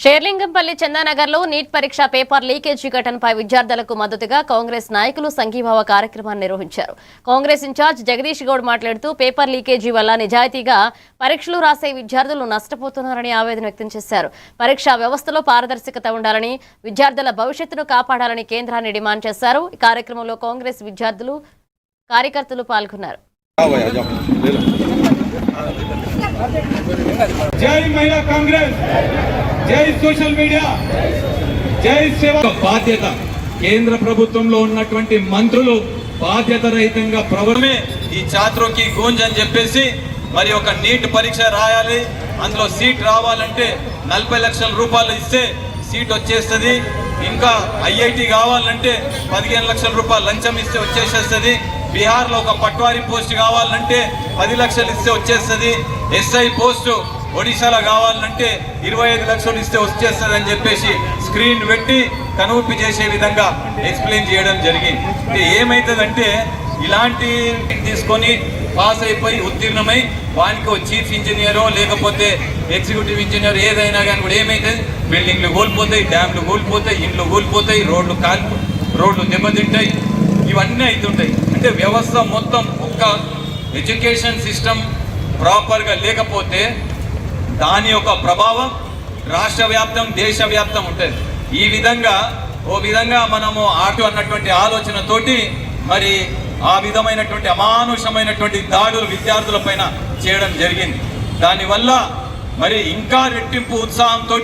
Serilingampally చందానగర్లో neat పరీక్ష paper leakage ఘటనపై విద్యార్థులకు మద్దతుగా కాంగ్రెస్ నాయకులు సంఘీభావ కార్యక్రమాన్ని నిర్వహించారు. కాంగ్రెస్ ఇన్ఛార్జ్ జగదీష్ గౌడ్ మాట్లాడుతూ పేపర్ లీకేజీ వల్ల నిజాయితీగా పరీక్షలు రాసే విద్యార్థులు నష్టపోతున్నారని ఆవేదన వ్యక్తం చేశారు. పరీక్షా వ్యవస్థలో పారదర్శకత ఉండాలని, విద్యార్థుల భవిష్యత్తును కాపాడాలని కేంద్రాన్ని డిమాండ్ చేశారు. ఈ కార్యక్రమంలో కాంగ్రెస్ విద్యార్థులు, కార్యకర్తలు పాల్గొన్నారు. జై మహిళా కాంగ్రెస్, జై సోషల్ మీడియా, జై సేవ. బాధ్యత కేంద్ర ప్రభుత్వంలో ఉన్నటువంటి మంత్రులు బాధ్యత రహితంగా ప్రవర్తమే ఈ ఛాత్రోకి గూంజ్ అని చెప్పేసి మరి ఒక నీట్ పరీక్ష రాయాలి, అందులో సీట్ రావాలంటే 40 లక్షల రూపాయలు ఇస్తే సీట్ వచ్చేస్తుంది. ఇంకా ఐఐటి కావాలంటే 15 లక్షల రూపాయలు లంచం ఇస్తే వచ్చేసేస్తుంది. బీహార్లో ఒక పట్వారీ పోస్ట్ కావాలంటే 10 లక్షలు ఇస్తే వచ్చేస్తుంది. ఎస్ఐ పోస్టు ఒడిశాలో కావాలంటే 25 లక్షలు ఇస్తే వచ్చేస్తుంది అని చెప్పేసి స్క్రీన్ పెట్టి కనువిప్పి చేసే విధంగా ఎక్స్ప్లెయిన్ చేయడం జరిగింది. ఏమవుతుందంటే ఇలాంటి తీసుకొని పాస్ అయిపోయి ఉత్తీర్ణమై వానికి చీఫ్ ఇంజనీరో లేకపోతే ఎగ్జిక్యూటివ్ ఇంజనీర్ ఏదైనా కానీ కూడా ఏమైతుంది, బిల్డింగ్లు కూలిపోతాయి, డ్యామ్లు కూలిపోతాయి, ఇండ్లు కూలిపోతాయి, రోడ్లు దెబ్బతింటాయి, ఇవన్నీ అవుతుంటాయి. అంటే వ్యవస్థ మొత్తం ఒక్క ఎడ్యుకేషన్ సిస్టమ్ ప్రాపర్గా లేకపోతే దాని యొక్క ప్రభావం రాష్ట్ర వ్యాప్తం, దేశవ్యాప్తం ఉంటుంది. ఈ విధంగా మనము అన్నటువంటి ఆలోచనతోటి మరి ఆ విధమైనటువంటి అమానుషమైనటువంటి దాడులు విద్యార్థుల పైన చేయడం జరిగింది. దానివల్ల మరి ఇంకా రెట్టింపు ఉత్సాహంతో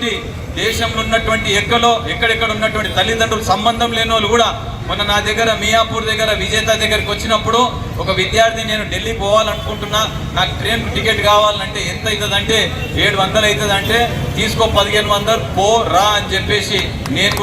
దేశంలో ఉన్నటువంటి ఎక్కడెక్కడ ఉన్నటువంటి తల్లిదండ్రులు సంబంధం లేని వాళ్ళు కూడా మొన్న నా దగ్గర మియాపూర్ దగ్గర విజేత దగ్గరికి వచ్చినప్పుడు ఒక విద్యార్థి, నేను ఢిల్లీ పోవాలనుకుంటున్నా, నాకు ట్రైన్ టికెట్ కావాలంటే ఎంత అవుతుందంటే 700 అవుతుందంటే తీసుకో 1500 పో రా అని చెప్పేసి నేను